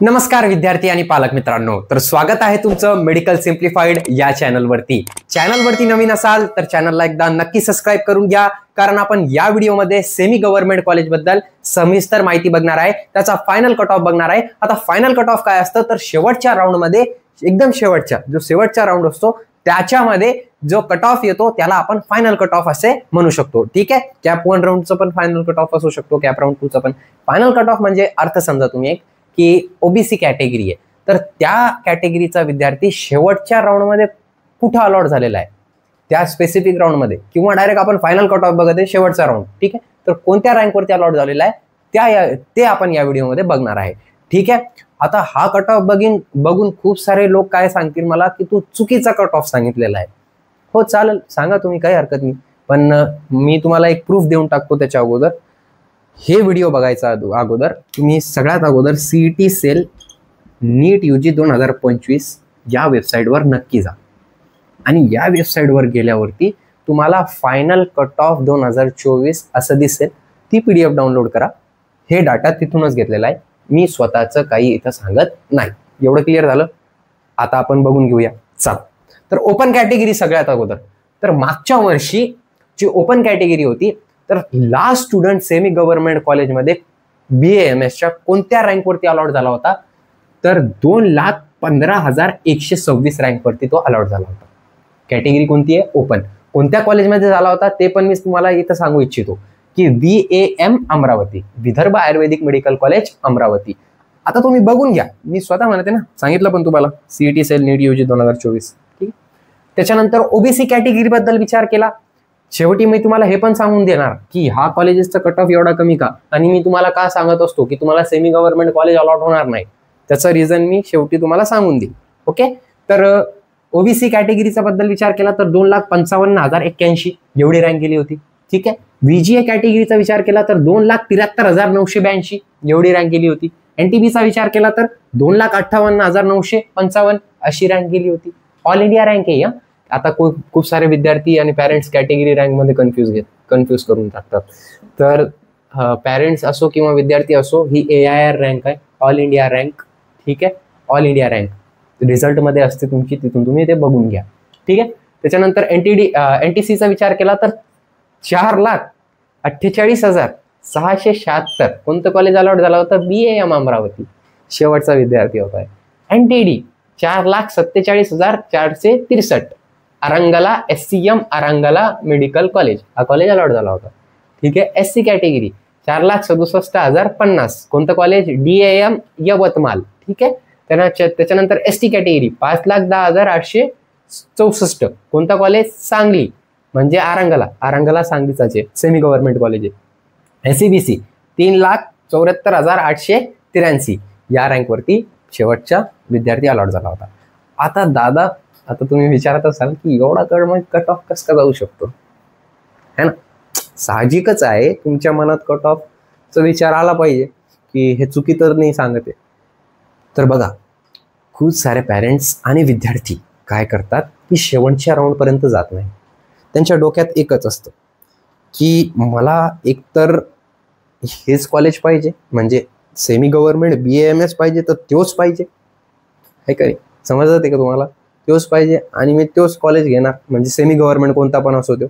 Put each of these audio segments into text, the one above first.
नमस्कार विद्यार्थी आणि पालक मित्रांनो, तर स्वागत आहे तुमचं मेडिकल सिम्प्लिफाईड या चॅनलवरती नवीन असाल तर चॅनलला एकदा नक्की सबस्क्राईब करून घ्या, कारण आपण या व्हिडिओमध्ये सेमी गव्हर्नमेंट कॉलेज बद्दल सविस्तर माहिती बघणार आहे, त्याचा फायनल कट ऑफ बघणार आहे। आता फायनल कट ऑफ काय असतं तर शेवटच्या राऊंड मध्ये एकदम शेवटचा राऊंड असतो त्याच्यामध्ये जो कट ऑफ येतो त्याला आपण फायनल कट ऑफ असे म्हणू शकतो। ठीक आहे, कॅप 1 राऊंडचं पण फायनल कट ऑफ असू शकतो, कॅप राऊंड 2चं पण फायनल कट ऑफ म्हणजे अर्थ समजा तुम्ही एक की ओबीसी कॅटेगरी आहे तर त्या कॅटेगरीचा विद्यार्थी शेवटच्या राऊंड मध्ये कुठे अलॉट झालेला आहे त्या स्पेसिफिक राऊंड मध्ये, किंवा डायरेक्ट आपण फायनल कट ऑफ बघत आहे शेवटचा राऊंड। ठीक आहे, तर कोणत्या रँक वरती अलॉट झालेला आहे ते आपण या व्हिडिओमध्ये बघणार आहे। ठीक आहे, आता हा कट ऑफ बघून खूप सारे लोक काय सांगतील मला की तू चुकीचा कट ऑफ सांगितलेला आहे। हो चालेल, सांगा तुम्ही, काही हरकत नाही, पण मी तुम्हाला एक प्रूफ देऊन टाकतो त्याच्या अगोदर। हे व्हिडिओ बघायचा अगोदर तुम्ही सगळ्यात अगोदर सीईटी सेल नीट यूजी 2025 या वेबसाईटवर नक्की जा, आणि या वेबसाईटवर गेल्यावरती तुम्हाला फायनल कट ऑफ 2024 असं दिसेल, ती PDF डाउनलोड करा। हे डाटा तिथूनच घेतलेला आहे, मी स्वतःचं काही इथं सांगत नाही। एवढं क्लिअर झालं? आता आपण बघून घेऊया, चला। तर ओपन कॅटेगरी सगळ्यात अगोदर, तर मागच्या वर्षी जी ओपन कॅटेगरी होती तर लास्ट स्टुडंट सेमी गव्हर्नमेंट कॉलेजमध्ये BAMS च्या कोणत्या रँक वरती अलॉट झाला होता तर 2,15,126 रँक वरती तो अलॉट झाला होता। कॅटेगरी कोणती आहे? ओपन। कोणत्या कॉलेजमध्ये झाला होता ते पण मी तुम्हाला इथं सांगू इच्छितो की VAM अमरावती, विदर्भ आयुर्वेदिक मेडिकल कॉलेज अमरावती। आता तुम्ही बघून घ्या, मी स्वतः म्हणते ना, सांगितलं पण तुम्हाला सीईटी सेल नीट यूजी 2024। ठीक, त्याच्यानंतर ओबीसी कॅटेगरी बद्दल विचार केला, शेवटी मी तुम्हाला हे पण सांगून देणार की हा कॉलेजेसचा कट ऑफ एवढा कमी का, आणि मी तुम्हाला का सांगत असतो की तुम्हाला सेमी गव्हर्नमेंट कॉलेज अलॉट होणार नाही, त्याचं रिझन मी शेवटी तुम्हाला सांगून देईन। ओके, तर ओबीसी कॅटेगरीचा बद्दल विचार केला तर 2,55,081 एवढी रँक गेली होती। ठीक आहे, VGA कॅटेगरीचा विचार केला तर 2,73,982 एवढी रँक गेली होती। NTBचा विचार केला तर 2,58,955 अशी रँक गेली होती। ऑल इंडिया रँक आहे। आता खूप सारे विद्यार्थी आणि पॅरेंट्स कॅटेगरी रँक मध्ये कन्फ्यूज करून टाकतात, तर पॅरेंट्स असो किंवा विद्यार्थी असो, ही AIR रँक आहे, ऑल इंडिया रँक। ठीक आहे, ऑल इंडिया रँक रिझल्ट मध्ये असते तुमची, तिथून तुम्ही ते बघून घ्या। ठीक आहे, त्याच्यानंतर NTCचा विचार केला तर 4,48,676 कोणतं कॉलेज अलॉट झाला होता? BAM अमरावती, शेवटचा विद्यार्थी होता। NTD 4,47,463 अरंगला SCM अरंगला मेडिकल कॉलेज, हा कॉलेज अलॉट झाला होता। ठीक आहे, SC कॅटेगरी 4,67,050 कोणतं कॉलेज? DAM यवतमाळ। ठीक आहे, त्याच्यानंतर ST कॅटेगरी 5,10,864 कोणता कॉलेज? सांगली, म्हणजे अरंगला सांगलीचाचे सेमी गव्हर्नमेंट कॉलेज आहे। SCBC 3,74,883 या रँक वरती शेवटचा विद्यार्थी अलॉट झाला होता। आता दादा, आता तुम्ही विचारत असाल की एवढा कट ऑफ कसं जाऊ शकतो, है ना? साहजिकच आहे, तुमच्या मनात कट ऑफचा विचार आला पाहिजे की हे चुकी तर नाही सांगते। तर बघा, खूप सारे पॅरेंट्स आणि विद्यार्थी काय करतात की शेवटच्या राऊंड पर्यंत जात नाही, त्यांच्या डोक्यात एकच असतं की मला एकतर हेच कॉलेज पाहिजे, म्हणजे सेमी गव्हर्नमेंट BAMS पाहिजे तर तोच पाहिजे, है का? समजत आहे का तुम्हाला? तोच पाहिजे आणि मी तोच कॉलेज घेणार, म्हणजे सेमी गव्हर्नमेंट कोणता पण असो तो,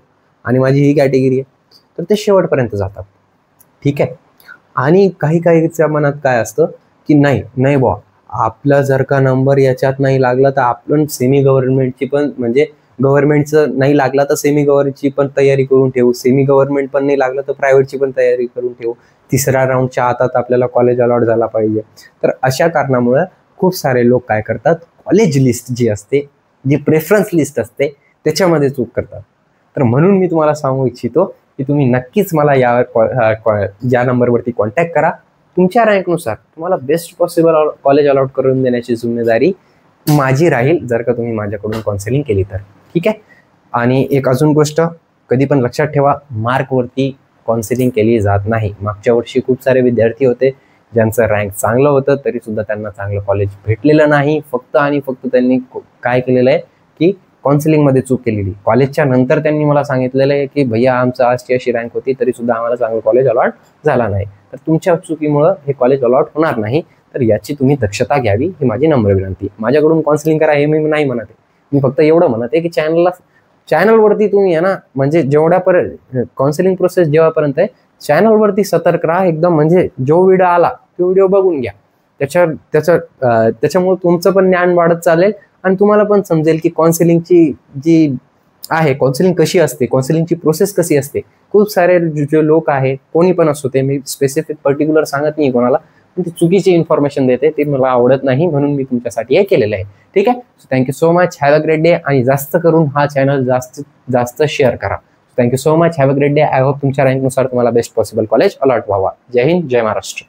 आणि माझी ही कॅटेगरी आहे, तर ते शेवटपर्यंत जातात। ठीक आहे, आणि काहीच्या मनात काय असतं की नाही बुवा, आपला जर का नंबर याच्यात नाही लागला तर आपण सेमी गव्हर्नमेंटची पण, म्हणजे गव्हर्नमेंटचं नाही लागला तर सेमी गव्हर्नमेंटची पण तयारी करून ठेवू, सेमी गव्हर्नमेंट पण नाही लागलं तर प्रायव्हेटची पण तयारी करून ठेवू, तिसऱ्या राऊंडच्या हातात आपल्याला कॉलेज अलॉट झाला पाहिजे। तर अशा कारणामुळे खूप सारे लोक काय करतात, कॉलेज लिस्ट जी असते, जी प्रेफरन्स लिस्ट असते, त्याच्यामध्ये चूक करतात। तर म्हणून मी तुम्हाला सांगू इच्छितो की तुम्ही नक्कीच मला या नंबरवरती कॉन्टॅक्ट करा, तुमच्या रँकनुसार तुम्हाला बेस्ट पॉसिबल कॉलेज अलॉट करून देण्याची जिम्मेदारी माझी राहील, जर का तुम्ही माझ्याकडून काउन्सिलिंग केली तर। ठीक आहे, आणि एक अजून गोष्ट कधी पण लक्षात ठेवा, मार्कवरती काउन्सिलिंग केली जात नाही। मागच्या वर्षी खूप सारे विद्यार्थी होते ज्यांचं रँक चांगलं होतं तरी सुद्धा त्यांना चांगलं कॉलेज भेटलेलं नाही, फक्त आणि फक्त त्यांनी काय केलेलं आहे की काउन्सिलिंगमध्ये चूक केलेली। कॉलेजच्या नंतर त्यांनी मला सांगितलेलं आहे की भैया आमचं आजची अशी रँक होती तरी सुद्धा आम्हाला चांगलं कॉलेज अलॉट झाला नाही, तर तुमच्या चुकीमुळे हे कॉलेज अलॉट होणार नाही। तर याची तुम्ही दक्षता घ्यावी ही माझी नम्र विनंती. माझ्याकडून काउन्सिलिंग करा हे मी नाही म्हणत आहे. मी फक्त एवढं म्हणत आहे की चॅनलवरती तुम्ही आहे ना, म्हणजे जेवढ्यापर्यंत काउन्सिलिंग प्रोसेस जेव्हापर्यंत आहे चॅनलवरती सतर्क राहा एकदम. म्हणजे जो व्हिडिओ आला तो व्हिडिओ बघून घ्या. त्याच्यामुळे तुमचं पण ज्ञान वाढत चालेल आणि तुम्हाला पण समजेल की काउन्सिलिंगची जी आहे, काउन्सिलिंग कशी असते, काउन्सिलिंगची प्रोसेस कशी असते. खूप सारे जे लोक आहे, कोणी पण असतो, ते मी स्पेसिफिक पर्टिक्युलर सांगत नाही कोणाला, पण ती चुकीची इन्फॉर्मेशन देते, ते मला आवडत नाही, म्हणून मी तुमच्यासाठी हे केलेलं आहे. ठीक आहे. So thank you so much. Have a great day. आणि जास्त करून हा चॅनल जास्त शेअर करा. Thank you so much. Have a great day. I hope तुमच्या रँकनुसार तुम्हाला बेस्ट पॉसिबल कॉलेज अलॉट व्हावा. जय हिंद, जय महाराष्ट्र.